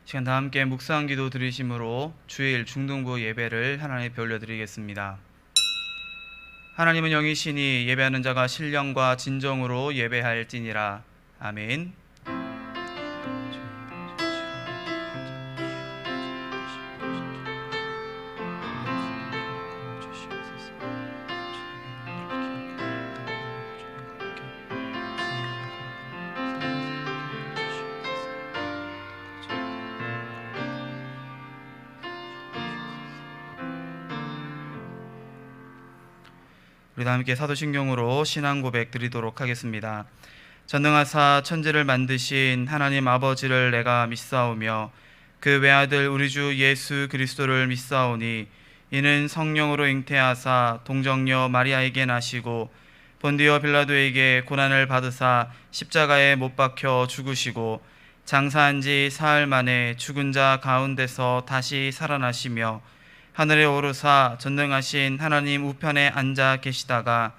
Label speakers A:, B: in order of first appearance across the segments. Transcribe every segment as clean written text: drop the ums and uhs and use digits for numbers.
A: 시간 다 함께 묵상 기도 드리심으로 주일 중등부 예배를 하나님께 올려드리겠습니다. 하나님은 영이시니 예배하는 자가 신령과 진정으로 예배할지니라. 아멘. 우리 다 함께 사도신경으로 신앙 고백 드리도록 하겠습니다. 전능하사 천지를 만드신 하나님 아버지를 내가 믿사오며 그 외아들 우리 주 예수 그리스도를 믿사오니 이는 성령으로 잉태하사 동정녀 마리아에게 나시고 본디오 빌라도에게 고난을 받으사 십자가에 못 박혀 죽으시고 장사한 지 사흘 만에 죽은 자 가운데서 다시 살아나시며 하늘에 오르사 전능하신 하나님 우편에 앉아 계시다가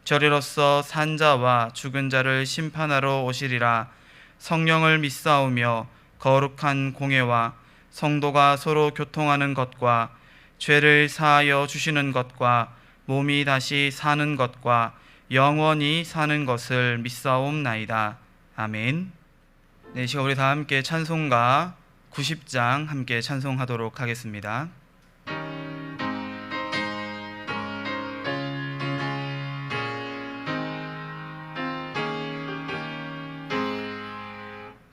A: 저리로서 산 자와 죽은 자를 심판하러 오시리라. 성령을 믿사오며 거룩한 공예와 성도가 서로 교통하는 것과 죄를 사하여 주시는 것과 몸이 다시 사는 것과 영원히 사는 것을 믿사옵나이다. 아멘. 네, 시간 우리 다 함께 찬송가 90장 함께 찬송하도록 하겠습니다.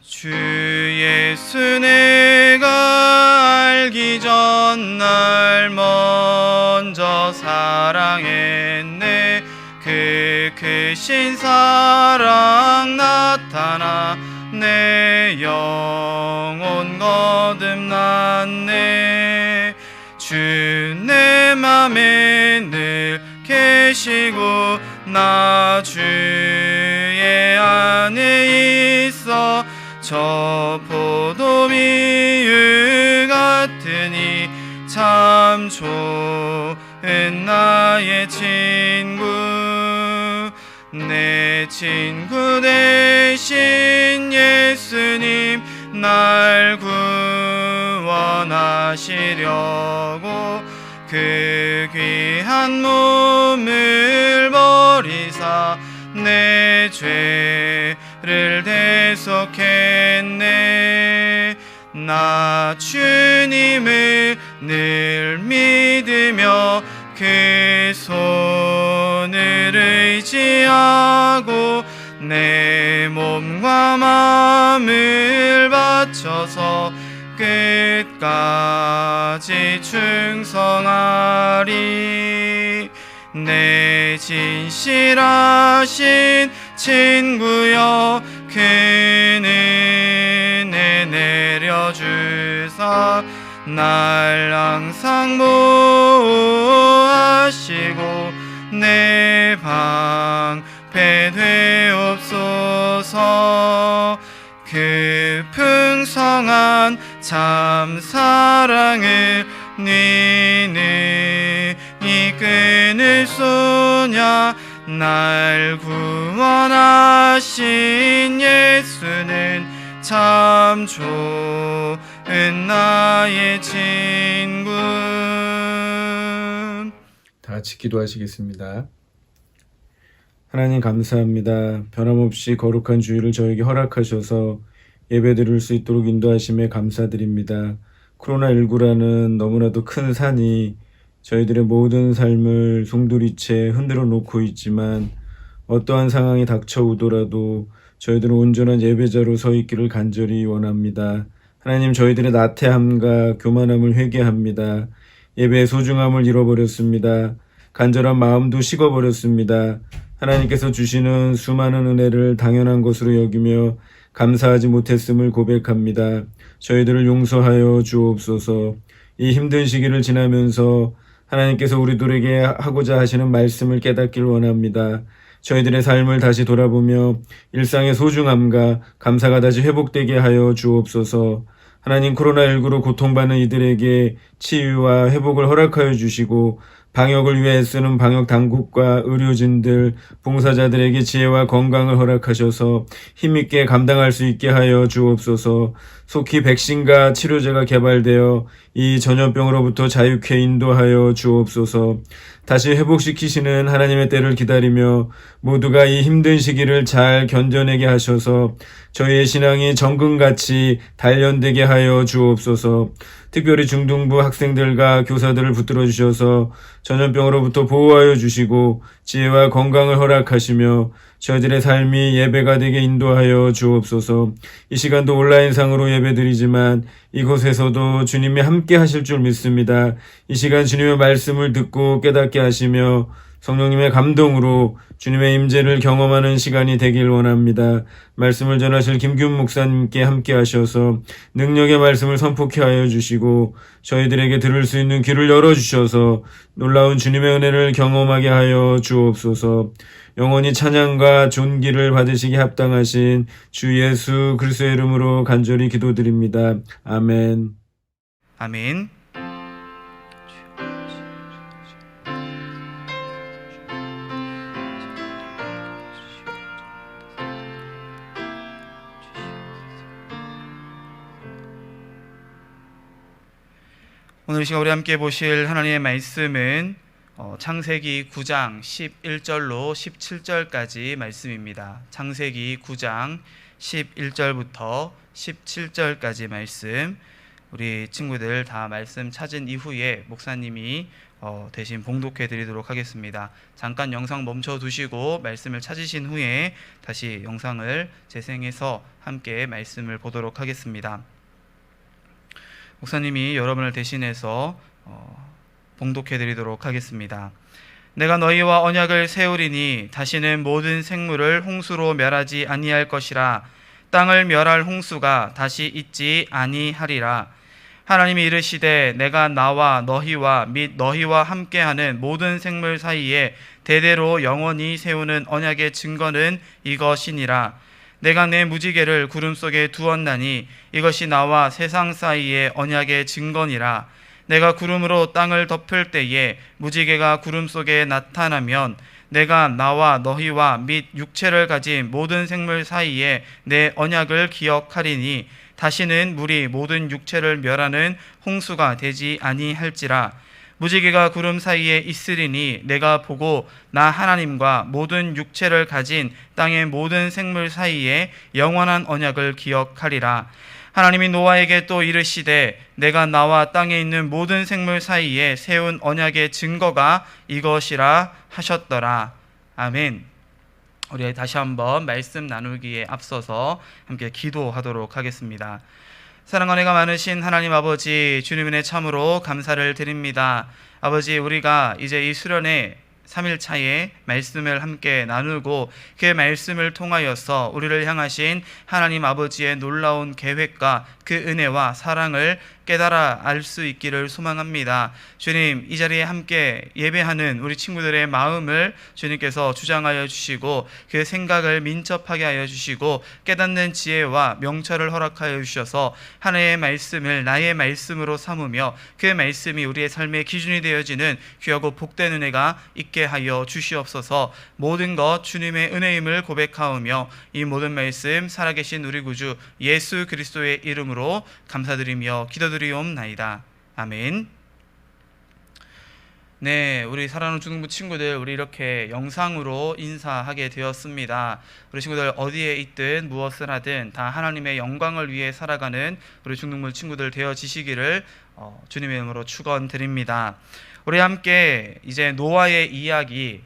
A: 주 예수 내가 알기 전 날 먼저 사랑했네. 그 크신 사랑 나타나 내 영혼 거듭났네. 주 내 맘에 늘 계시고 나 주의 안에 있어 저 포도비유 같으니 참 좋은 나의 친구. 내 친구 되신 예수님 날 구원하시려고 그 귀한 몸을 버리사 내 죄를 대속했네. 나 주님을 늘 믿으며 그 손을 의지하고 내 몸과 마음을 바쳐서 끝까지 충성하리. 내 진실하신 친구여 그 은혜 내려주사 날 항상 보호하시고 내 방패 되옵소서. 그 풍성한 참 사랑을 니는 이끈을 쏘냐. 날 구원하신 예수는 참 좋은 나의 친구.
B: 다 같이 기도하시겠습니다. 하나님 감사합니다. 변함없이 거룩한 주일을 저에게 허락하셔서 예배드릴 수 있도록 인도하심에 감사드립니다. 코로나19라는 너무나도 큰 산이 저희들의 모든 삶을 송두리째 흔들어 놓고 있지만 어떠한 상황이 닥쳐오더라도 저희들은 온전한 예배자로 서 있기를 간절히 원합니다. 하나님, 저희들의 나태함과 교만함을 회개합니다. 예배의 소중함을 잃어버렸습니다. 간절한 마음도 식어버렸습니다. 하나님께서 주시는 수많은 은혜를 당연한 것으로 여기며 감사하지 못했음을 고백합니다. 저희들을 용서하여 주옵소서. 이 힘든 시기를 지나면서 하나님께서 우리들에게 하고자 하시는 말씀을 깨닫길 원합니다. 저희들의 삶을 다시 돌아보며 일상의 소중함과 감사가 다시 회복되게 하여 주옵소서. 하나님, 코로나19로 고통받는 이들에게 치유와 회복을 허락하여 주시고 방역을 위해 쓰는 방역 당국과 의료진들, 봉사자들에게 지혜와 건강을 허락하셔서 힘있게 감당할 수 있게 하여 주옵소서. 속히 백신과 치료제가 개발되어 이 전염병으로부터 자유케 인도하여 주옵소서. 다시 회복시키시는 하나님의 때를 기다리며 모두가 이 힘든 시기를 잘 견뎌내게 하셔서 저희의 신앙이 정금같이 단련되게 하여 주옵소서. 특별히 중등부 학생들과 교사들을 붙들어 주셔서 전염병으로부터 보호하여 주시고 지혜와 건강을 허락하시며 저희들의 삶이 예배가 되게 인도하여 주옵소서. 이 시간도 온라인상으로 예배드리지만 이곳에서도 주님이 함께 하실 줄 믿습니다. 이 시간 주님의 말씀을 듣고 깨닫게 하시며 성령님의 감동으로 주님의 임재를 경험하는 시간이 되길 원합니다. 말씀을 전하실 김균 목사님께 함께 하셔서 능력의 말씀을 선포케 하여 주시고 저희들에게 들을 수 있는 귀를 열어주셔서 놀라운 주님의 은혜를 경험하게 하여 주옵소서. 영원히 찬양과 존귀를 받으시기 합당하신 주 예수 그리스도의 이름으로 간절히 기도드립니다. 아멘.
A: 아멘. 오늘 이 시간 우리 함께 보실 하나님의 말씀은 창세기 9장 11절로 17절까지 말씀입니다. 창세기 9장 11절부터 17절까지 말씀. 우리 친구들 다 말씀 찾은 이후에 목사님이 대신 봉독해 드리도록 하겠습니다. 잠깐 영상 멈춰 두시고 말씀을 찾으신 후에 다시 영상을 재생해서 함께 말씀을 보도록 하겠습니다. 목사님이 여러분을 대신해서 봉독해 드리도록 하겠습니다. 내가 너희와 언약을 세우리니 다시는 모든 생물을 홍수로 멸하지 아니할 것이라. 땅을 멸할 홍수가 다시 있지 아니하리라. 하나님이 이르시되 내가 나와 너희와 및 너희와 함께하는 모든 생물 사이에 대대로 영원히 세우는 언약의 증거는 이것이니라. 내가 내 무지개를 구름 속에 두었나니 이것이 나와 세상 사이의 언약의 증거니라. 내가 구름으로 땅을 덮을 때에 무지개가 구름 속에 나타나면 내가 나와 너희와 및 육체를 가진 모든 생물 사이에 내 언약을 기억하리니 다시는 물이 모든 육체를 멸하는 홍수가 되지 아니할지라. 무지개가 구름 사이에 있으리니 내가 보고 나 하나님과 모든 육체를 가진 땅의 모든 생물 사이에 영원한 언약을 기억하리라. 하나님이 노아에게 또 이르시되 내가 나와 땅에 있는 모든 생물 사이에 세운 언약의 증거가 이것이라 하셨더라. 아멘. 우리 다시 한번 말씀 나누기에 앞서서 함께 기도하도록 하겠습니다. 사랑과 은혜가 많으신 하나님 아버지, 주님 은혜 참으로 감사를 드립니다. 아버지, 우리가 이제 이 수련회 3일차에 말씀을 함께 나누고 그 말씀을 통하여서 우리를 향하신 하나님 아버지의 놀라운 계획과 그 은혜와 사랑을 깨달아 알 수 있기를 소망합니다. 주님, 이 자리에 함께 예배하는 우리 친구들의 마음을 주님께서 주장하여 주시고 그 생각을 민첩하게 하여 주시고 깨닫는 지혜와 명철을 허락하여 주셔서 하나님의 말씀을 나의 말씀으로 삼으며 그 말씀이 우리의 삶의 기준이 되어지는 귀하고 복된 은혜가 있게 하여 주시옵소서. 모든 것 주님의 은혜임을 고백하오며 이 모든 말씀 살아계신 우리 구주 예수 그리스도의 이름으로 감사드리며 기도드리옵나이다. 아멘. 네, 우리 사랑하는 중등부 친구들, 우리 이렇게 영상으로 인사하게 되었습니다. 우리 친구들 어디에 있든 무엇을 하든 다 하나님의 영광을 위해 살아가는 우리 중등부 친구들 되어지시기를 주님의 이름으로 축원드립니다. 우리 함께 이제 노아의 이야기,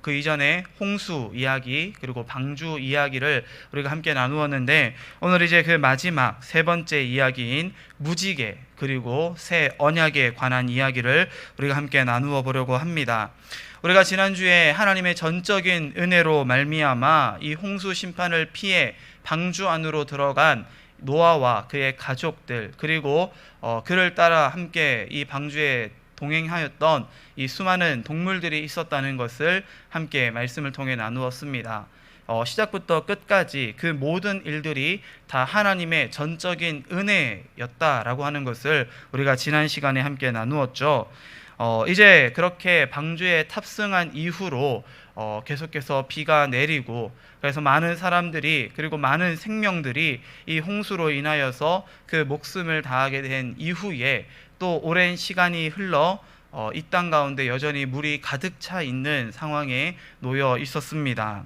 A: 그 이전에 홍수 이야기 그리고 방주 이야기를 우리가 함께 나누었는데 오늘 이제 그 마지막 세 번째 이야기인 무지개 그리고 새 언약에 관한 이야기를 우리가 함께 나누어 보려고 합니다. 우리가 지난주에 하나님의 전적인 은혜로 말미암아 이 홍수 심판을 피해 방주 안으로 들어간 노아와 그의 가족들 그리고 그를 따라 함께 이 방주에 동행하였던 이 수많은 동물들이 있었다는 것을 함께 말씀을 통해 나누었습니다. 시작부터 끝까지 그 모든 일들이 다 하나님의 전적인 은혜였다라고 하는 것을 우리가 지난 시간에 함께 나누었죠. 이제 그렇게 방주에 탑승한 이후로 계속해서 비가 내리고, 그래서 많은 사람들이, 그리고 많은 생명들이 이 홍수로 인하여서 그 목숨을 다하게 된 이후에 또 오랜 시간이 흘러 이 땅 가운데 여전히 물이 가득 차 있는 상황에 놓여 있었습니다.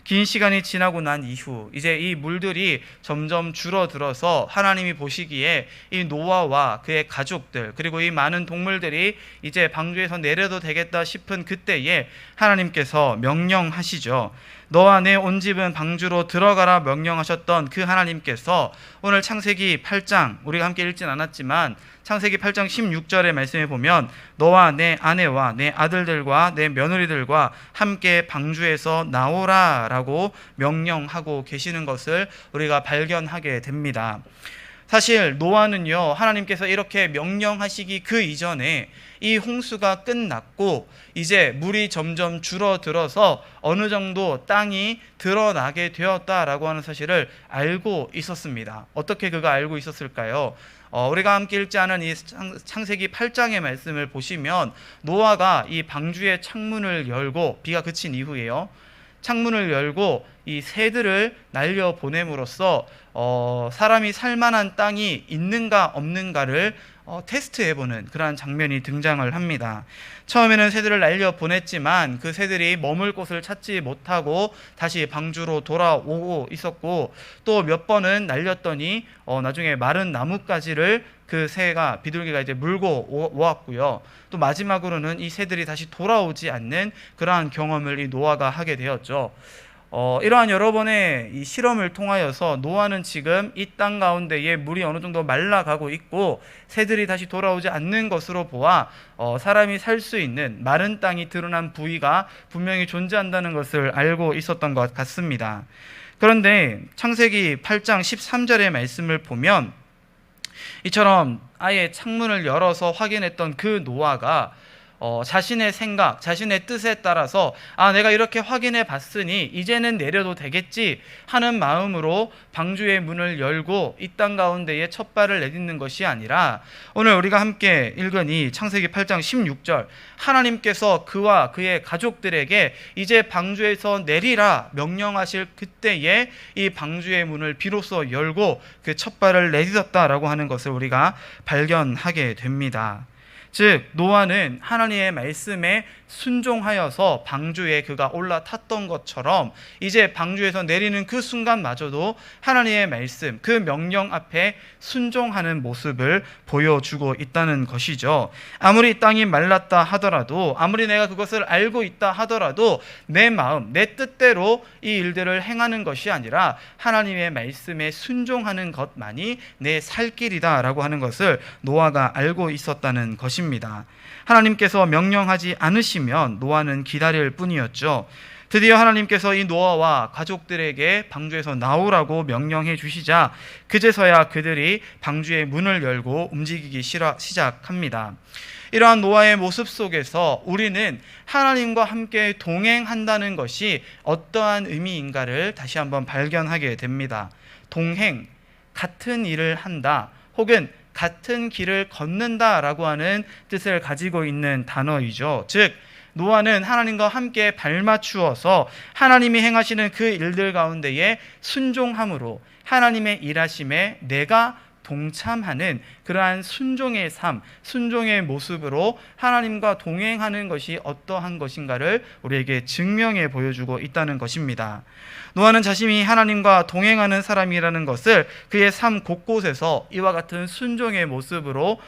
A: 긴 시간이 지나고 난 이후 이제 이 물들이 점점 줄어들어서 하나님이 보시기에 이 노아와 그의 가족들, 그리고 이 많은 동물들이 이제 방주에서 내려도 되겠다 싶은 그때에 하나님께서 명령하시죠. 너와 내 온 집은 방주로 들어가라 명령하셨던 그 하나님께서 오늘 창세기 8장, 우리가 함께 읽진 않았지만 창세기 8장 16절의 말씀에 보면 너와 내 아내와 내 아들들과 내 며느리들과 함께 방주에서 나오라 라고 명령하고 계시는 것을 우리가 발견하게 됩니다. 사실 노아는요, 하나님께서 이렇게 명령하시기 그 이전에 이 홍수가 끝났고 이제 물이 점점 줄어들어서 어느 정도 땅이 드러나게 되었다라고 하는 사실을 알고 있었습니다. 어떻게 그가 알고 있었을까요? 우리가 함께 읽지 않은 이 창세기 8장의 말씀을 보시면 노아가 이 방주의 창문을 열고, 비가 그친 이후에요, 창문을 열고 이 새들을 날려 보냄으로써 사람이 살만한 땅이 있는가 없는가를 테스트해보는 그러한 장면이 등장을 합니다. 처음에는 새들을 날려 보냈지만 그 새들이 머물 곳을 찾지 못하고 다시 방주로 돌아오고 있었고, 또 몇 번은 날렸더니 나중에 마른 나뭇가지를 그 새가, 비둘기가 이제 물고 오았고요. 또 마지막으로는 이 새들이 다시 돌아오지 않는 그러한 경험을 이 노아가 하게 되었죠. 이러한 여러 번의 이 실험을 통하여서 노아는 지금 이 땅 가운데에 물이 어느 정도 말라가고 있고 새들이 다시 돌아오지 않는 것으로 보아 사람이 살 수 있는 마른 땅이 드러난 부위가 분명히 존재한다는 것을 알고 있었던 것 같습니다. 그런데 창세기 8장 13절의 말씀을 보면 이처럼 아예 창문을 열어서 확인했던 그 노아가 자신의 생각, 자신의 뜻에 따라서 내가 이렇게 확인해 봤으니 이제는 내려도 되겠지 하는 마음으로 방주의 문을 열고 이 땅 가운데에 첫 발을 내딛는 것이 아니라 오늘 우리가 함께 읽은 이 창세기 8장 16절, 하나님께서 그와 그의 가족들에게 이제 방주에서 내리라 명령하실 그때에 이 방주의 문을 비로소 열고 그 첫 발을 내딛었다라고 하는 것을 우리가 발견하게 됩니다. 즉 노아는 하나님의 말씀에 순종하여서 방주에 그가 올라탔던 것처럼 이제 방주에서 내리는 그 순간마저도 하나님의 말씀, 그 명령 앞에 순종하는 모습을 보여주고 있다는 것이죠. 아무리 땅이 말랐다 하더라도, 아무리 내가 그것을 알고 있다 하더라도 내 마음, 내 뜻대로 이 일들을 행하는 것이 아니라 하나님의 말씀에 순종하는 것만이 내 살 길이다 라고 하는 것을 노아가 알고 있었다는 것입니다. 하나님께서 명령하지 않으시면 노아는 기다릴 뿐이었죠. 드디어 하나님께서 이 노아와 가족들에게 방주에서 나오라고 명령해 주시자 그제서야 그들이 방주의 문을 열고 움직이기 시작합니다. 이러한 노아의 모습 속에서 우리는 하나님과 함께 동행한다는 것이 어떠한 의미인가를 다시 한번 발견하게 됩니다. 동행, 같은 일을 한다, 혹은 같은 길을 걷는다라고 하는 뜻을 가지고 있는 단어이죠. 즉 노아는 하나님과 함께 발맞추어서 하나님이 행하시는 그 일들 가운데에 순종함으로 하나님의 일하심에 내가 동참하는 그러한 순종의 삶, 순종의 모습으로 하나님과 동행하는 것이 어떠한 것인가를 우리에게 증명해 보여주고 있다는 것입니다. 노아는 자신이 하나님과 동행하는 사람이라는 것을 그의 삶 곳곳에서 이와 같은 순종의 모습으로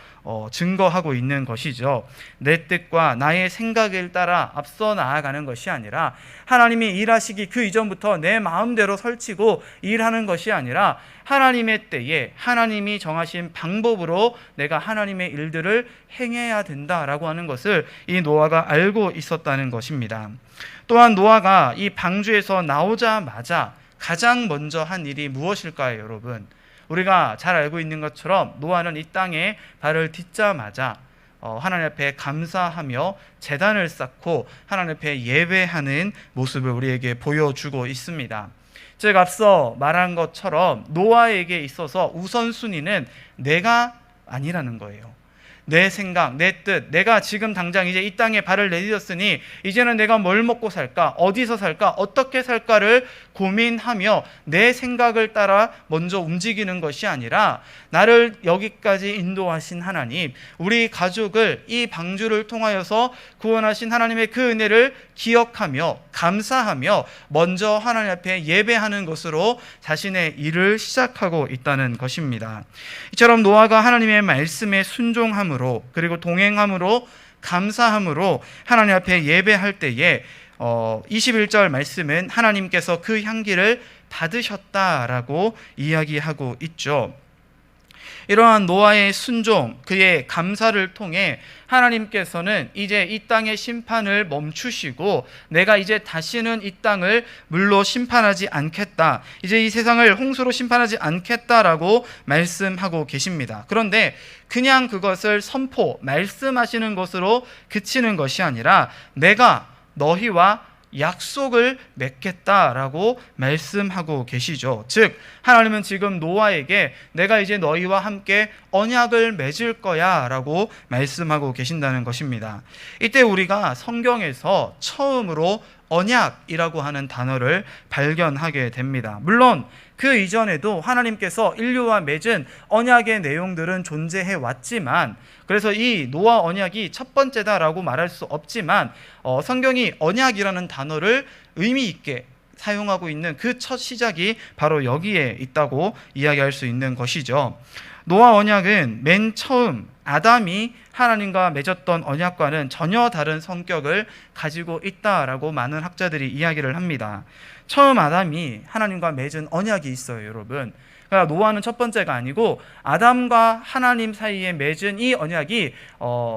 A: 증거하고 있는 것이죠. 내 뜻과 나의 생각을 따라 앞서 나아가는 것이 아니라 하나님이 일하시기 그 이전부터 내 마음대로 설치고 일하는 것이 아니라 하나님의 때에 하나님이 정하신 방법으로 내가 하나님의 일들을 행해야 된다라고 하는 것을 이 노아가 알고 있었다는 것입니다. 또한 노아가 이 방주에서 나오자마자 가장 먼저 한 일이 무엇일까요, 여러분? 우리가 잘 알고 있는 것처럼 노아는 이 땅에 발을 딛자마자 하나님 앞에 감사하며 제단을 쌓고 하나님 앞에 예배하는 모습을 우리에게 보여주고 있습니다. 즉 앞서 말한 것처럼 노아에게 있어서 우선순위는 내가 아니라는 거예요. 내 생각, 내 뜻, 내가 지금 당장 이제 이 땅에 발을 내딛었으니 이제는 내가 뭘 먹고 살까, 어디서 살까, 어떻게 살까를 고민하며 내 생각을 따라 먼저 움직이는 것이 아니라 나를 여기까지 인도하신 하나님, 우리 가족을 이 방주를 통하여서 구원하신 하나님의 그 은혜를 기억하며 감사하며 먼저 하나님 앞에 예배하는 것으로 자신의 일을 시작하고 있다는 것입니다. 이처럼 노아가 하나님의 말씀에 순종함으로 그리고 동행함으로 감사함으로 하나님 앞에 예배할 때에 21절 말씀은 하나님께서 그 향기를 받으셨다라고 이야기하고 있죠. 이러한 노아의 순종, 그의 감사를 통해 하나님께서는 이제 이 땅의 심판을 멈추시고 내가 이제 다시는 이 땅을 물로 심판하지 않겠다, 이제 이 세상을 홍수로 심판하지 않겠다라고 말씀하고 계십니다. 그런데 그냥 그것을 말씀하시는 것으로 그치는 것이 아니라 내가 너희와 약속을 맺겠다라고 말씀하고 계시죠. 즉 하나님은 지금 노아에게 내가 이제 너희와 함께 언약을 맺을 거야 라고 말씀하고 계신다는 것입니다. 이때 우리가 성경에서 처음으로 언약이라고 하는 단어를 발견하게 됩니다. 물론 그 이전에도 하나님께서 인류와 맺은 언약의 내용들은 존재해 왔지만, 그래서 이 노아 언약이 첫 번째다라고 말할 수 없지만 성경이 언약이라는 단어를 의미 있게 사용하고 있는 그 첫 시작이 바로 여기에 있다고 이야기할 수 있는 것이죠. 노아 언약은 맨 처음 아담이 하나님과 맺었던 언약과는 전혀 다른 성격을 가지고 있다라고 많은 학자들이 이야기를 합니다. 처음 아담이 하나님과 맺은 언약이 있어요, 여러분. 그러니까 노아는 첫 번째가 아니고 아담과 하나님 사이에 맺은 이 언약이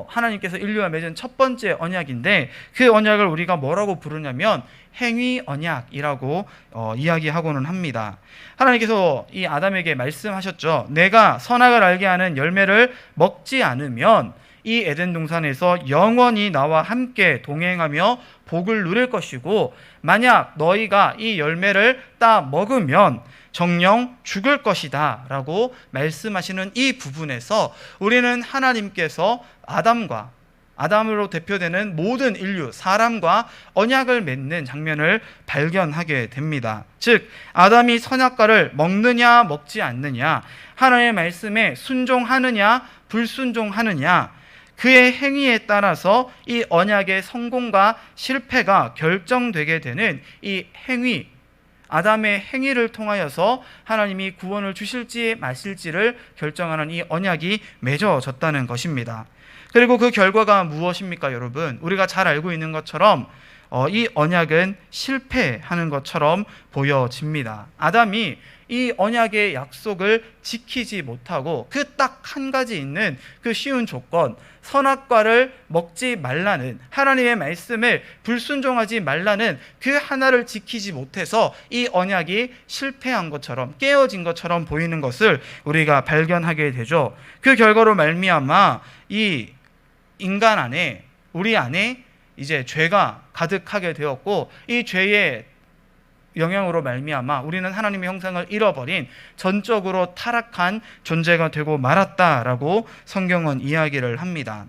A: 하나님께서 인류와 맺은 첫 번째 언약인데, 그 언약을 우리가 뭐라고 부르냐면 행위 언약이라고 이야기하고는 합니다. 하나님께서 이 아담에게 말씀하셨죠. 내가 선악을 알게 하는 열매를 먹지 않으면 이 에덴 동산에서 영원히 나와 함께 동행하며 복을 누릴 것이고, 만약 너희가 이 열매를 따 먹으면 정령 죽을 것이다 라고 말씀하시는 이 부분에서 우리는 하나님께서 아담으로 대표되는 모든 인류, 사람과 언약을 맺는 장면을 발견하게 됩니다. 즉 아담이 선악과를 먹느냐 먹지 않느냐, 하나님의 말씀에 순종하느냐 불순종하느냐, 그의 행위에 따라서 이 언약의 성공과 실패가 결정되게 되는 이 행위, 아담의 행위를 통하여서 하나님이 구원을 주실지 마실지를 결정하는 이 언약이 맺어졌다는 것입니다. 그리고 그 결과가 무엇입니까, 여러분? 우리가 잘 알고 있는 것처럼 이 언약은 실패하는 것처럼 보여집니다. 아담이 이 언약의 약속을 지키지 못하고 그 딱 한 가지 있는 그 쉬운 조건, 선악과를 먹지 말라는, 하나님의 말씀을 불순종하지 말라는 그 하나를 지키지 못해서 이 언약이 실패한 것처럼, 깨어진 것처럼 보이는 것을 우리가 발견하게 되죠. 그 결과로 말미암아 이 인간 안에, 우리 안에 이제 죄가 가득하게 되었고, 이 죄의 영향으로 말미암아 우리는 하나님의 형상을 잃어버린 전적으로 타락한 존재가 되고 말았다라고 성경은 이야기를 합니다.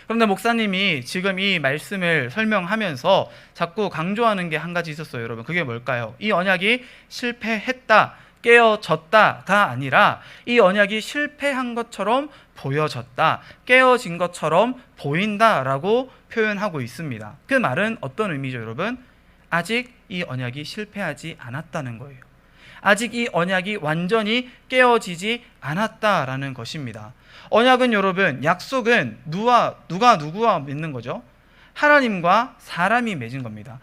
A: 그런데 목사님이 지금 이 말씀을 설명하면서 자꾸 강조하는 게 한 가지 있었어요, 여러분. 그게 뭘까요? 이 언약이 실패했다, 깨어졌다가 아니라 이 언약이 실패한 것처럼 보여졌다, 깨어진 것처럼 보인다라고 표현하고 있습니다. 그 말은 어떤 의미죠, 여러분? 아직 이 언약이 실패하지 않았다는 거예요. 아직 이 언약이 완전히 깨어지지 않았다라는 것입니다. 언약은 여러분, 약속은 누가 누구와 맺는 거죠? 하나님과 사람이 맺은 겁니다.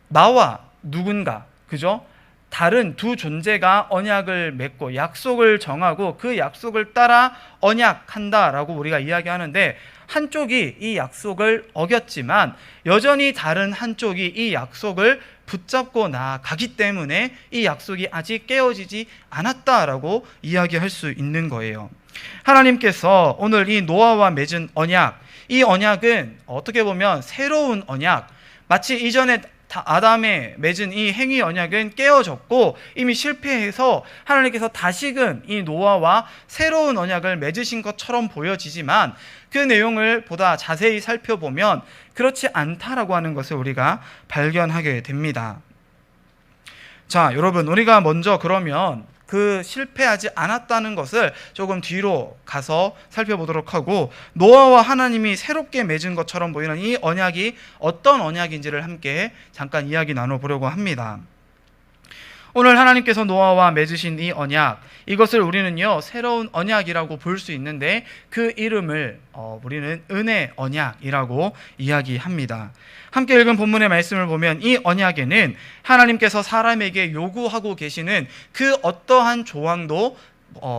A: 나와 누군가, 그죠? 다른 두 존재가 언약을 맺고 약속을 정하고 그 약속을 따라 언약한다라고 우리가 이야기하는데, 한쪽이 이 약속을 어겼지만 여전히 다른 한쪽이 이 약속을 붙잡고 나아가기 때문에 이 약속이 아직 깨어지지 않았다라고 이야기할 수 있는 거예요. 하나님께서 오늘 이 노아와 맺은 언약, 이 언약은 어떻게 보면 새로운 언약, 마치 이전에 아담의 맺은 이 행위 언약은 깨어졌고 이미 실패해서 하나님께서 다시금 이 노아와 새로운 언약을 맺으신 것처럼 보여지지만 그 내용을 보다 자세히 살펴보면 그렇지 않다라고 하는 것을 우리가 발견하게 됩니다. 자, 여러분, 우리가 먼저 그러면 그 실패하지 않았다는 것을 조금 뒤로 가서 살펴보도록 하고, 노아와 하나님이 새롭게 맺은 것처럼 보이는 이 언약이 어떤 언약인지를 함께 잠깐 이야기 나눠보려고 합니다. 오늘 하나님께서 노아와 맺으신 이 언약, 이것을 우리는요 새로운 언약이라고 볼 수 있는데 그 이름을 우리는 은혜 언약이라고 이야기합니다. 함께 읽은 본문의 말씀을 보면 이 언약에는 하나님께서 사람에게 요구하고 계시는 그 어떠한 조항도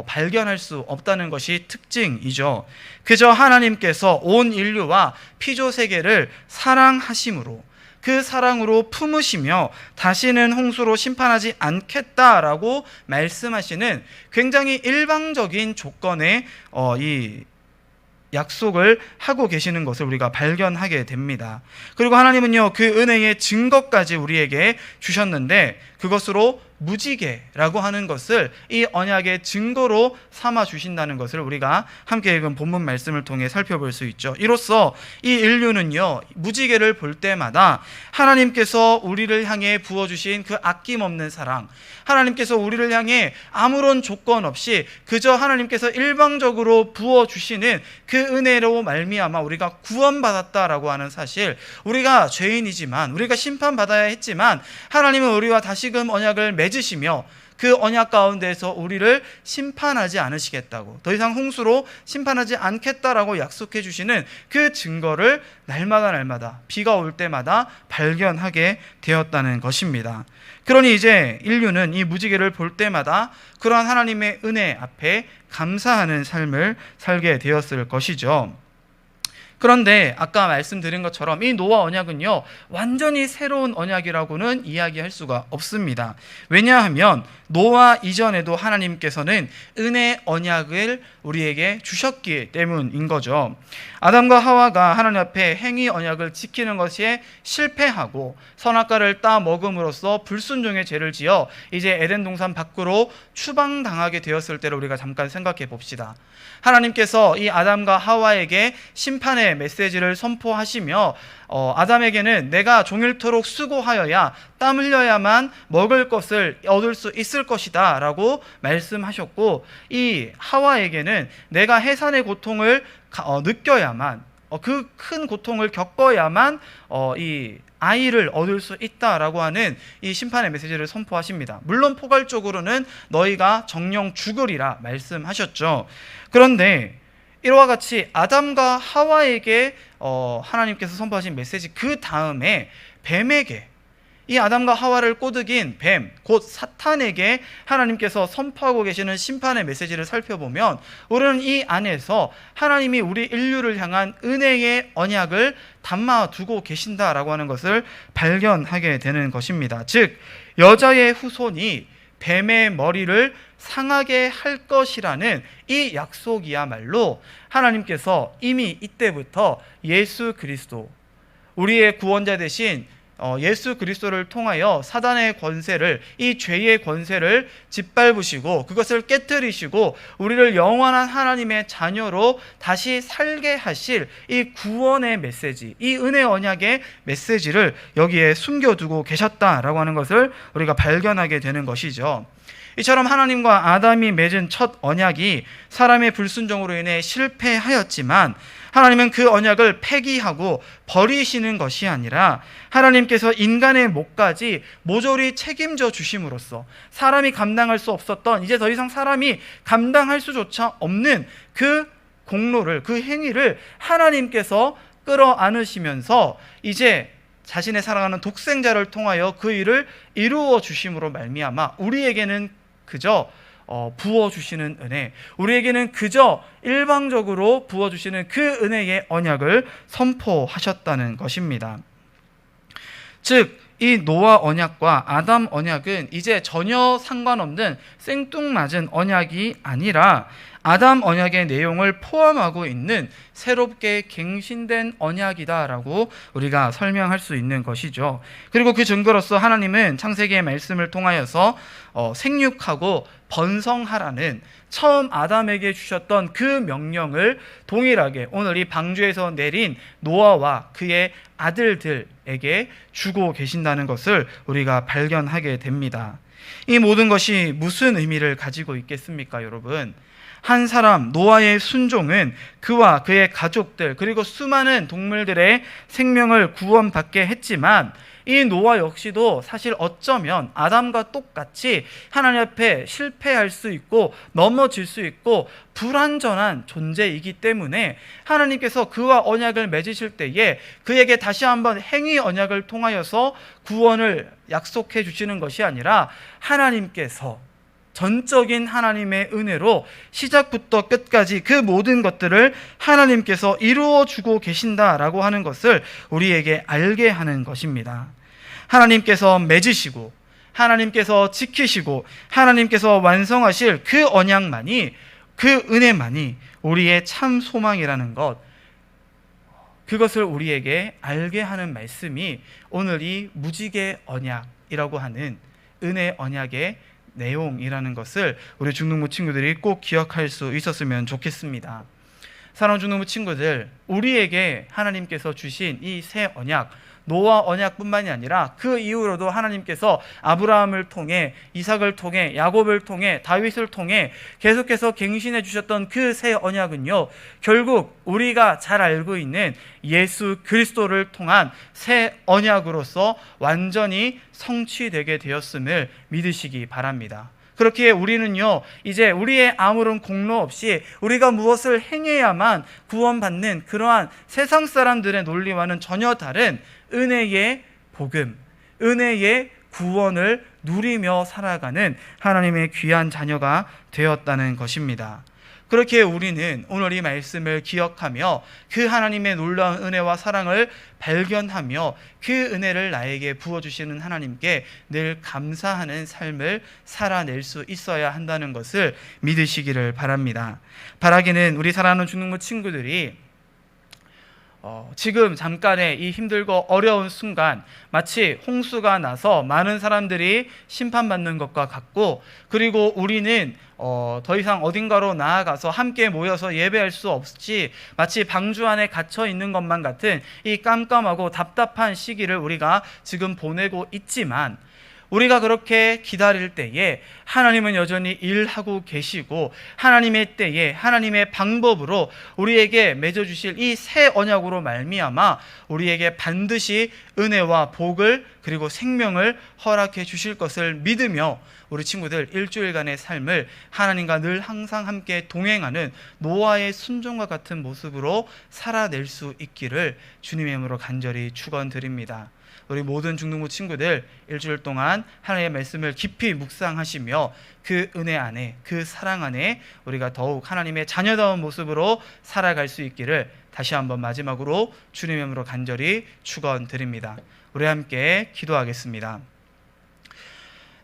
A: 발견할 수 없다는 것이 특징이죠. 그저 하나님께서 온 인류와 피조 세계를 사랑하심으로, 그 사랑으로 품으시며 다시는 홍수로 심판하지 않겠다라고 말씀하시는 굉장히 일방적인 조건의 이 약속을 하고 계시는 것을 우리가 발견하게 됩니다. 그리고 하나님은요 그 은혜의 증거까지 우리에게 주셨는데 그것으로 무지개라고 하는 것을 이 언약의 증거로 삼아 주신다는 것을 우리가 함께 읽은 본문 말씀을 통해 살펴볼 수 있죠. 이로써 이 인류는요 무지개를 볼 때마다 하나님께서 우리를 향해 부어주신 그 아낌없는 사랑, 하나님께서 우리를 향해 아무런 조건 없이 그저 하나님께서 일방적으로 부어주시는 그 은혜로 말미암아 우리가 구원받았다라고 하는 사실, 우리가 죄인이지만 우리가 심판받아야 했지만 하나님은 우리와 다시금 언약을 맺으시며 그 언약 가운데에서 우리를 심판하지 않으시겠다고, 더 이상 홍수로 심판하지 않겠다라고 약속해 주시는 그 증거를 날마다 비가 올 때마다 발견하게 되었다는 것입니다. 그러니 이제 인류는 이 무지개를 볼 때마다 그러한 하나님의 은혜 앞에 감사하는 삶을 살게 되었을 것이죠. 그런데 아까 말씀드린 것처럼 이 노아 언약은요 완전히 새로운 언약이라고는 이야기할 수가 없습니다. 왜냐하면 노아 이전에도 하나님께서는 은혜 언약을 우리에게 주셨기 때문인 거죠. 아담과 하와가 하나님 앞에 행위 언약을 지키는 것에 실패하고 선악과를 따 먹음으로써 불순종의 죄를 지어 이제 에덴 동산 밖으로 추방당하게 되었을 때를 우리가 잠깐 생각해 봅시다. 하나님께서 이 아담과 하와에게 심판의 메시지를 선포하시며 아담에게는 내가 종일토록 수고하여야 땀 흘려야만 먹을 것을 얻을 수 있을 것이다 라고 말씀하셨고, 이 하와에게는 내가 해산의 고통을 느껴야만, 그 큰 고통을 겪어야만 이 아이를 얻을 수 있다라고 하는 이 심판의 메시지를 선포하십니다. 물론 포괄적으로는 너희가 정령 죽으리라 말씀하셨죠. 그런데 이와 같이 아담과 하와에게 하나님께서 선포하신 메시지 그 다음에 뱀에게, 이 아담과 하와를 꼬드긴 뱀, 곧 사탄에게 하나님께서 선포하고 계시는 심판의 메시지를 살펴보면 우리는 이 안에서 하나님이 우리 인류를 향한 은혜의 언약을 담아두고 계신다라고 하는 것을 발견하게 되는 것입니다. 즉 여자의 후손이 뱀의 머리를 상하게 할 것이라는 이 약속이야말로 하나님께서 이미 이때부터 예수 그리스도, 우리의 구원자 되신 예수 그리스도를 통하여 사단의 권세를, 이 죄의 권세를 짓밟으시고 그것을 깨뜨리시고 우리를 영원한 하나님의 자녀로 다시 살게 하실 이 구원의 메시지, 이 은혜 언약의 메시지를 여기에 숨겨두고 계셨다라고 하는 것을 우리가 발견하게 되는 것이죠. 이처럼 하나님과 아담이 맺은 첫 언약이 사람의 불순종으로 인해 실패하였지만 하나님은 그 언약을 폐기하고 버리시는 것이 아니라 하나님께서 인간의 몫까지 모조리 책임져 주심으로써 사람이 감당할 수 없었던, 이제 더 이상 사람이 감당할 수조차 없는 그 공로를, 그 행위를 하나님께서 끌어안으시면서 이제 자신의 사랑하는 독생자를 통하여 그 일을 이루어 주심으로 말미암아 우리에게는 그저 부어주시는 은혜, 우리에게는 그저 일방적으로 부어주시는 그 은혜의 언약을 선포하셨다는 것입니다. 즉 이 노아 언약과 아담 언약은 이제 전혀 상관없는 생뚱맞은 언약이 아니라 아담 언약의 내용을 포함하고 있는 새롭게 갱신된 언약이다라고 우리가 설명할 수 있는 것이죠. 그리고 그 증거로서 하나님은 창세기의 말씀을 통하여서 생육하고 번성하라는 처음 아담에게 주셨던 그 명령을 동일하게 오늘 이 방주에서 내린 노아와 그의 아들들에게 주고 계신다는 것을 우리가 발견하게 됩니다. 이 모든 것이 무슨 의미를 가지고 있겠습니까, 여러분? 한 사람 노아의 순종은 그와 그의 가족들 그리고 수많은 동물들의 생명을 구원받게 했지만 이 노아 역시도 사실 어쩌면 아담과 똑같이 하나님 앞에 실패할 수 있고 넘어질 수 있고 불완전한 존재이기 때문에 하나님께서 그와 언약을 맺으실 때에 그에게 다시 한번 행위 언약을 통하여서 구원을 약속해 주시는 것이 아니라 하나님께서 전적인 하나님의 은혜로 시작부터 끝까지 그 모든 것들을 하나님께서 이루어 주고 계신다라고 하는 것을 우리에게 알게 하는 것입니다. 하나님께서 맺으시고 하나님께서 지키시고 하나님께서 완성하실 그 언약만이, 그 은혜만이 우리의 참 소망이라는 것, 그것을 우리에게 알게 하는 말씀이 오늘 이 무지개 언약이라고 하는 은혜 언약의 내용이라는 것을 우리 중등부 친구들이 꼭 기억할 수 있었으면 좋겠습니다. 사랑하는 중등부 친구들, 우리에게 하나님께서 주신 이 새 언약, 노아 언약뿐만이 아니라 그 이후로도 하나님께서 아브라함을 통해, 이삭을 통해, 야곱을 통해, 다윗을 통해 계속해서 갱신해 주셨던 그 새 언약은요, 결국 우리가 잘 알고 있는 예수 그리스도를 통한 새 언약으로서 완전히 성취되게 되었음을 믿으시기 바랍니다. 그렇기에 우리는요, 이제 우리의 아무런 공로 없이 우리가 무엇을 행해야만 구원받는 그러한 세상 사람들의 논리와는 전혀 다른 은혜의 복음, 은혜의 구원을 누리며 살아가는 하나님의 귀한 자녀가 되었다는 것입니다. 그렇게 우리는 오늘 이 말씀을 기억하며 그 하나님의 놀라운 은혜와 사랑을 발견하며 그 은혜를 나에게 부어주시는 하나님께 늘 감사하는 삶을 살아낼 수 있어야 한다는 것을 믿으시기를 바랍니다. 바라기는 우리 사랑하는 중등부 친구들이 지금 잠깐의 이 힘들고 어려운 순간 마치 홍수가 나서 많은 사람들이 심판받는 것과 같고, 그리고 우리는 더 이상 어딘가로 나아가서 함께 모여서 예배할 수 없이 마치 방주 안에 갇혀 있는 것만 같은 이 깜깜하고 답답한 시기를 우리가 지금 보내고 있지만, 우리가 그렇게 기다릴 때에 하나님은 여전히 일하고 계시고 하나님의 때에 하나님의 방법으로 우리에게 맺어주실 이 새 언약으로 말미암아 우리에게 반드시 은혜와 복을 그리고 생명을 허락해 주실 것을 믿으며 우리 친구들 일주일간의 삶을 하나님과 늘 항상 함께 동행하는 노아의 순종과 같은 모습으로 살아낼 수 있기를 주님의 이름으로 간절히 축원드립니다. 우리 모든 중등부 친구들 일주일 동안 하나님의 말씀을 깊이 묵상하시며 그 은혜 안에, 그 사랑 안에 우리가 더욱 하나님의 자녀다운 모습으로 살아갈 수 있기를 다시 한번 마지막으로 주님의 이름으로 간절히 축원드립니다. 우리 함께 기도하겠습니다.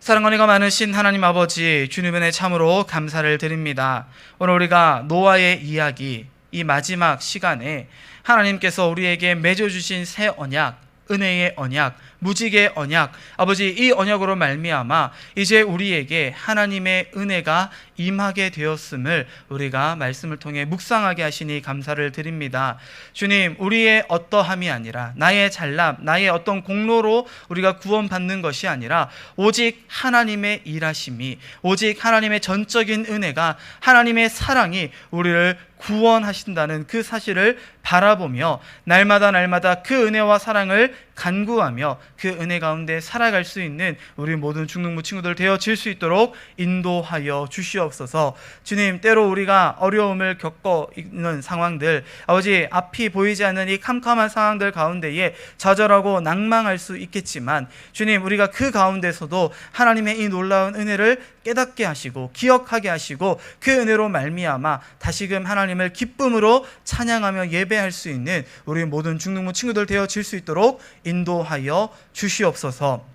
A: 사랑과 은혜가 많으신 하나님 아버지, 주님의 참으로 감사를 드립니다. 오늘 우리가 노아의 이야기, 이 마지막 시간에 하나님께서 우리에게 맺어주신 새 언약, 은혜의 언약, 무지개 언약, 아버지, 이 언약으로 말미암아 이제 우리에게 하나님의 은혜가 임하게 되었음을 우리가 말씀을 통해 묵상하게 하시니 감사를 드립니다. 주님, 우리의 어떠함이 아니라 나의 잘남, 나의 어떤 공로로 우리가 구원받는 것이 아니라 오직 하나님의 일하심이, 오직 하나님의 전적인 은혜가, 하나님의 사랑이 우리를 구원하신다는 그 사실을 바라보며 날마다 그 은혜와 사랑을 간구하며 그 은혜 가운데 살아갈 수 있는 우리 모든 중등부 친구들 되어질 수 있도록 인도하여 주시옵소서. 주님, 때로 우리가 어려움을 겪고 있는 상황들, 아버지, 앞이 보이지 않는 이 캄캄한 상황들 가운데에 좌절하고 낭망할 수 있겠지만 주님, 우리가 그 가운데서도 하나님의 이 놀라운 은혜를 깨닫게 하시고 기억하게 하시고 그 은혜로 말미암아 다시금 하나님을 기쁨으로 찬양하며 예배할 수 있는 우리 모든 중등부 친구들 되어질 수 있도록 인도하여 주시옵소서.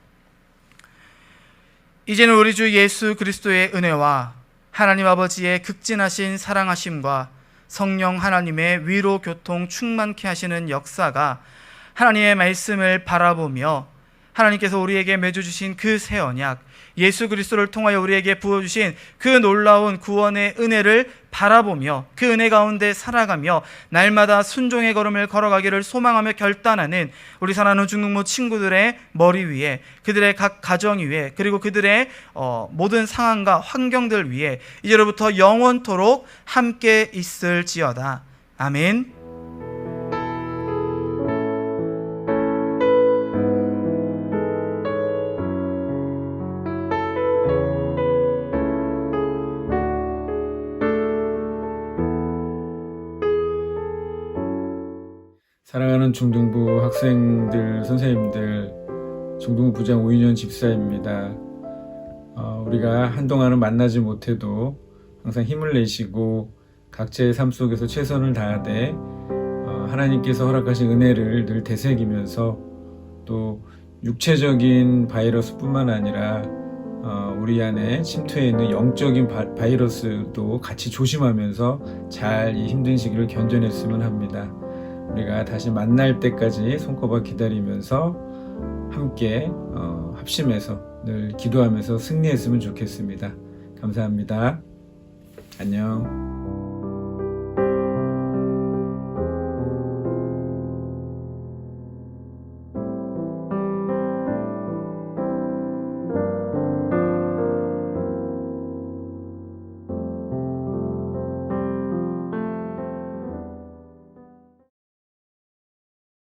A: 이제는 우리 주 예수 그리스도의 은혜와 하나님 아버지의 극진하신 사랑하심과 성령 하나님의 위로 교통 충만케 하시는 역사가 하나님의 말씀을 바라보며 하나님께서 우리에게 맺어주신 그 새 언약, 예수 그리스도를 통하여 우리에게 부어주신 그 놀라운 구원의 은혜를 바라보며 그 은혜 가운데 살아가며 날마다 순종의 걸음을 걸어가기를 소망하며 결단하는 우리 사랑하는 중등부 친구들의 머리 위에, 그들의 각 가정 위에, 그리고 그들의 모든 상황과 환경들 위에 이제로부터 영원토록 함께 있을지어다. 아멘.
B: 사랑하는 중등부 학생들, 선생님들, 중등부 부장 오인현 집사입니다. 우리가 한동안은 만나지 못해도 항상 힘을 내시고 각자의 삶 속에서 최선을 다하되 하나님께서 허락하신 은혜를 늘 되새기면서 또 육체적인 바이러스뿐만 아니라 우리 안에 침투해 있는 영적인 바이러스도 같이 조심하면서 잘 이 힘든 시기를 견뎌냈으면 합니다. 우리가 다시 만날 때까지 손꼽아 기다리면서 함께 합심해서 늘 기도하면서 승리했으면 좋겠습니다. 감사합니다. 안녕.